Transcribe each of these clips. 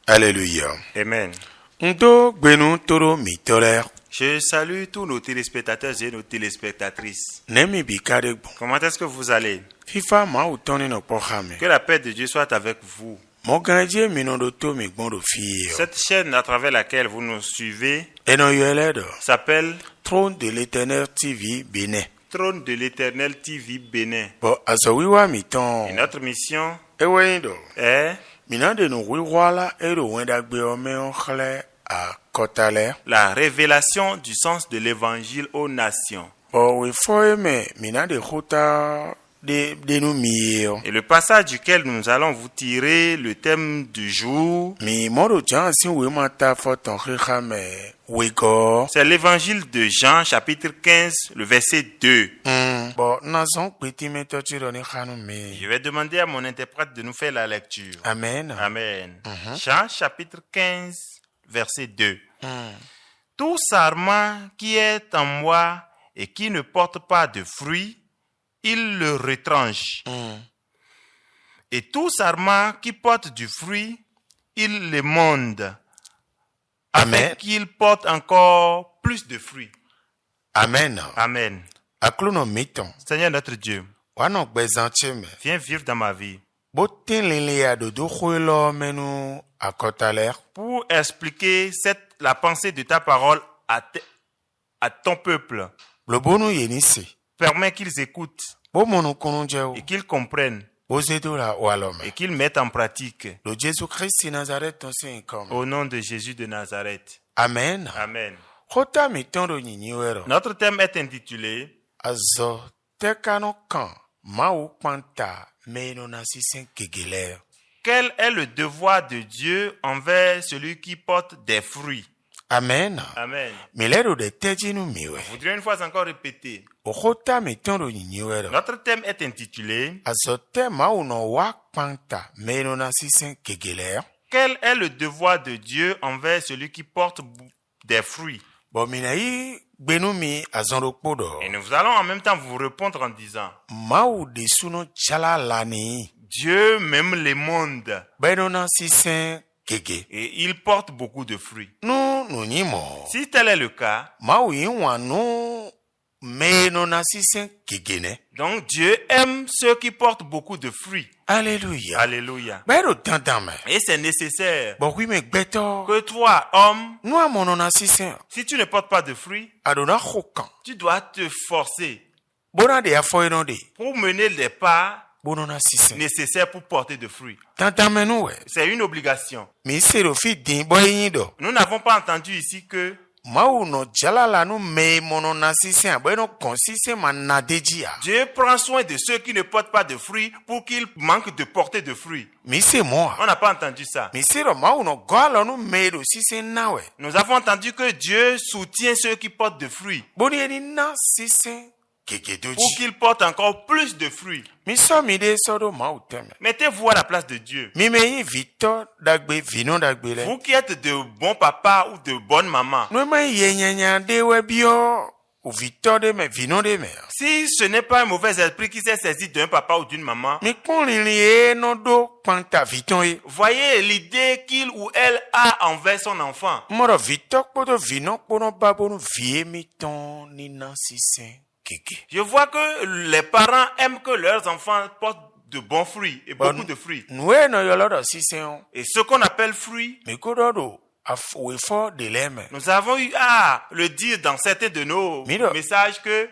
Alléluia. Amen. Je salue tous nos téléspectateurs et nos téléspectatrices. Comment est-ce que vous allez? Que la paix de Dieu soit avec vous. Cette chaîne à travers laquelle vous nous suivez s'appelle Trône de l'Éternel TV Bénin. Trône de l'Éternel TV Bénin. Et notre mission est la révélation du sens de l'évangile aux nations. Et le passage duquel nous allons vous tirer le thème du jour, c'est l'évangile de Jean, chapitre 15, le verset 2. Je vais demander à mon interprète de nous faire la lecture. Amen. Amen. Jean, chapitre 15, verset 2. Tout sarment qui est en moi et qui ne porte pas de fruits, il le retranche. Et tout sarment qui porte du fruit, il le monde, afin qu'il porte encore plus de fruits. Amen. Amen. Seigneur notre Dieu, viens vivre dans ma vie pour expliquer la pensée de ta parole à ton peuple. Permets qu'ils écoutent et qu'ils comprennent et qu'ils mettent en pratique. Au nom de Jésus de Nazareth. Amen. Amen. Notre Notre thème est intitulé Quel est le devoir de Dieu envers celui qui porte des fruits? Amen. Amen. Je voudrais une fois encore répéter. Notre thème est intitulé Quel est le devoir de Dieu envers celui qui porte des fruits? Et nous allons en même temps vous répondre en disant Dieu m'aime les mondes et il porte beaucoup de fruits. Si tel est le cas, donc Dieu aime ceux qui portent beaucoup de fruits. Alléluia. Alléluia. Et Et c'est nécessaire que toi, homme, si tu ne portes pas de fruits, tu dois te forcer pour mener les pas nécessaires pour porter de fruits. C'est une obligation. Nous n'avons pas entendu ici que Dieu prend soin de ceux qui ne portent pas de fruits pour qu'ils manquent de porter de fruits. On n'a pas entendu ça. Nous avons entendu que Dieu soutient ceux qui portent de fruits pour qu'ils portent encore plus de fruits. Mettez-vous à la place de Dieu. Vous qui êtes de bons papas ou de bonnes mamans, ou Victor de me, vino de me. Si ce n'est pas un mauvais esprit qui s'est saisi d'un papa ou d'une maman, Mi konlilie no do panta Victor e. voyez l'idée qu'il ou elle a envers son enfant. Moro Victor poto vino pono babonu vie mi ton ni nansi sen keke. Je vois que les parents aiment que leurs enfants portent de bons fruits et beaucoup de fruits. Noue no yolodo si sen. Et ce qu'on appelle fruits, Mi kododo we for de leme. nous avons eu à le dire dans certains de nos Miro. messages que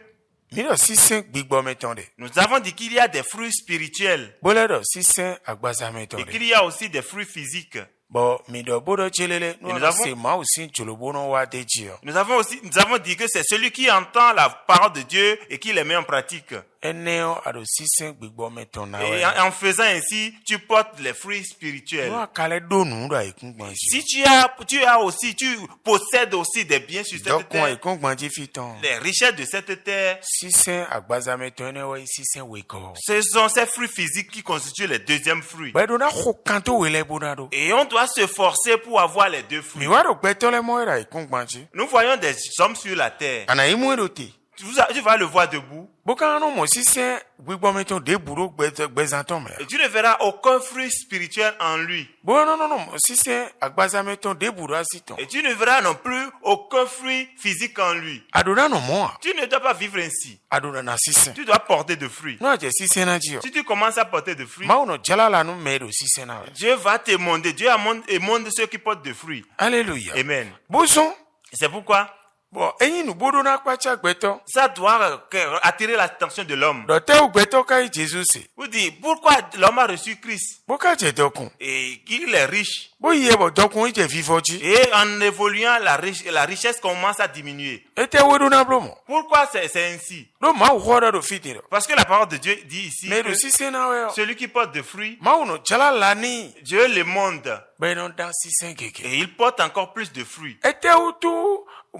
Mi do si sen gbigbo metonde. nous avons dit qu'il y a des fruits spirituels Boledo si sen agbaza et metonde. qu'il y a aussi des fruits physiques. Bon, mi do bodo chelele no nous avons- se ma aussi cholobono wa de jio. Nous avons dit que c'est celui qui entend la parole de Dieu et qui les met en pratique. Eneo ado si sen gbigbo meton na Et we. en faisant ainsi, tu portes les fruits spirituels. No akale do nu do ikungbanji. Si tu possèdes aussi des biens sur cette Dokon terre, ikungbanji fiton. les richesses de cette terre, Si sen agbaza meton ene we si sen weko. ce sont ces fruits physiques qui constituent les deuxièmes fruits. Bedo na khokanto wele bonado. Et on doit se forcer pour avoir les deux Mi fruits. wado betole mo era ikungbanji. Nous voyons des hommes sur la terre. Ana imu erote. Tu vas le voir debout. Boka no mo si sen gbigbo meton de buro gbezanton me. Et tu ne verras aucun fruit spirituel en lui. Bo no mo si sen agbaza meton de buro asiton. Et tu ne verras non plus aucun fruit physique en lui. Adona no mo. Tu ne dois pas vivre ainsi. Adona na si sen. Tu dois porter de fruits. No je si sen na jio. Si tu commences à porter de fruits, Ma no jalala no medo si sen na we. Dieu va te demander. Dieu émonde ceux qui portent de fruits. Alléluia. Amen. Boson. C'est pourquoi Bon, eyin nu bodo na kpacha gbeto. ça doit attirer l'attention de l'homme. Do te gbeto kai Jesus se. Vous dites, pourquoi l'homme a reçu Christ Boka je dokun. et qu'il est riche? Bo ye bo dokun je vivoji. Et en évoluant, la richesse commence à diminuer. Ete wedo na blomo. Pourquoi c'est ainsi? Do ma uhoda do fitiro. Parce que la parole de Dieu dit ici Me do que si sen na we. celui qui porte de fruits, Ma no jalala ni. Dieu le monde Be no dan si sen keke. et il porte encore plus de fruits. Ete utu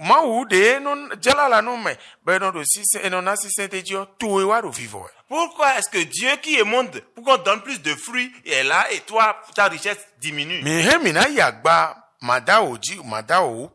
ma u de no jalala no me. Be no do si sen no na si sen te jio tu we wa do vivo. Pourquoi est-ce que Dieu qui est monde, pour qu'on donne plus de fruits, est là et toi, ta richesse diminue? Mi he mi na yagba mada o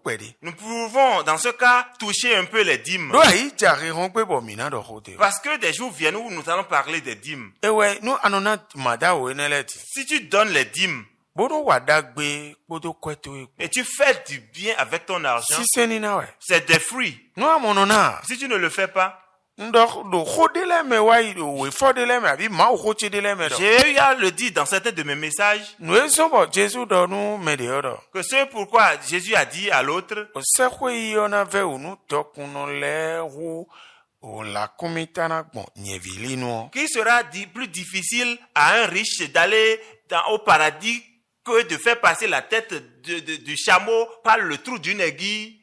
pede. Nous pouvons, dans ce cas, toucher un peu les dîmes. Do ayi jare hon pe bo mi na do hote. Parce que des jours viennent où nous allons parler des dîmes. Ewe no anona mada o eneleti. Si tu donnes les dîmes Bodo wadagbe bodo kweto e. et tu fais du bien avec ton argent, Si seni na we. c'est des fruits. No amono na. Si tu ne le fais pas, Ndo do khodele me wa yi do we fodele me abi ma o khochedele me do. j'ai eu à le dire dans certains de mes messages No eso bo Jesu do nu me de odo. que c'est pourquoi Jésus a dit à l'autre, O se kwe yo na ve unu tokuno le hu o la komitana gbon nyevili no. qu'il sera plus difficile à un riche d'aller au paradis que de faire passer la tête du chameau par le trou d'une aiguille.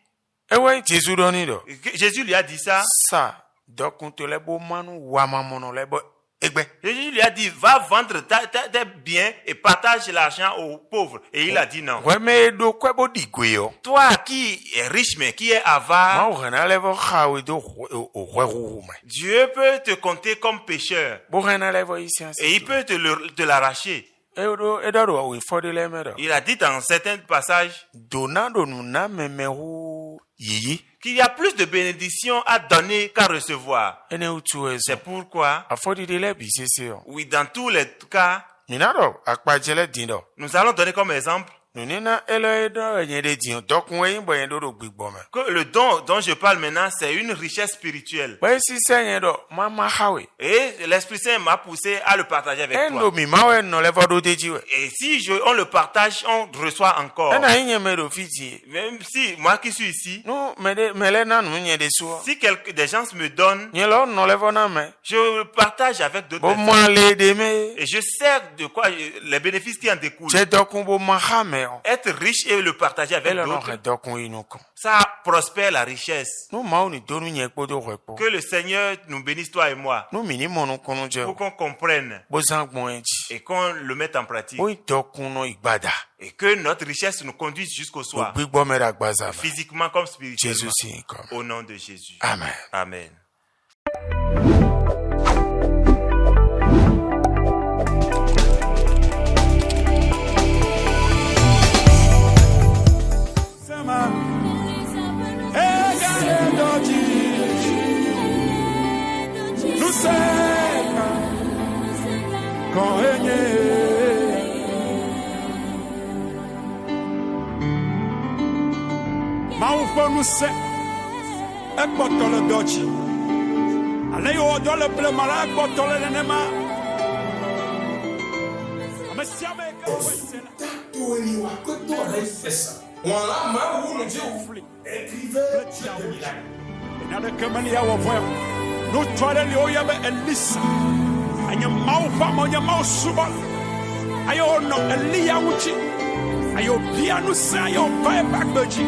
Ewe Jesu do ni do. Jésus lui a dit ça. Sa dokun to le bo manu wa mamono le bo egbe. Jésus lui a dit, va vendre tes biens et partage l'argent aux pauvres. Et il a dit non. We me do kwe bo digwe yo. Toi qui es riche mais qui est avare, Ma o hena le bo khawe do o hwe me. Dieu peut te compter comme pécheur Bo hena le bo isi ansi. et il peut te l'arracher. Edaro we fodele me do. Il a dit dans certains passages Donado nu na meme hu yiyi. qu'il y a plus de bénédictions à donner qu'à recevoir. Ene utu eso. C'est pourquoi, Afodile bi sese yo. oui, dans tous les cas, Minado akpajele dindo. nous allons donner comme exemple Nunina ele do enyede din dokun we bo yen do gbigbo me. que le don dont je parle maintenant, c'est une richesse spirituelle. Ba si senye do mama hawe. Et l'Esprit Saint m'a poussé à le partager avec Endo toi. mi mawe no le vodo dejiwe. Et si on le partage, on reçoit encore. Ena hinye me do fiti. Même si, moi qui suis ici, No mele na nu nye de suo. si des gens me donnent, Nye lo no le vona me. je le partage avec d'autres Bo personnes. mo le de me. Et je sais de quoi, les bénéfices qui en découlent. Je dokun bo ma ha me. Être riche et le partager avec Ele no d'autres, he dokun inu kon. ça prospère la richesse. No ma oni donu nye kpodo hwepo. Que le Seigneur nous bénisse, toi et moi, No mini monu konu je. pour qu'on comprenne Bo zangbon enji. et qu'on le mette en pratique. Bo dokun no igbada. Et que notre richesse nous conduise jusqu'au soir, Gbigbo me da gbaza me. physiquement comme spirituellement. Jesus in come. Au nom de Jésus. Amen. Amen. Sama, ega edoji. Maufonu se ekpotole dochi ale yo dole ple mala ekpotole nenema amesiame ka wesela Tueliwa koto refesa. Wala ma wulu je écrivait de Milan. na de kemani ya wo voya no twale li o yabe elisa anya maufa mo nya mausuba ayo no elia wuchi ayo bianu se ayo pa bagbeji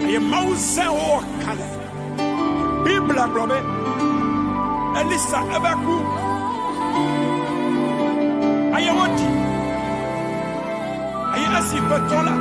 ayo mausa o kale Bibla globe elisa ebeku ayo woti ayo asi petola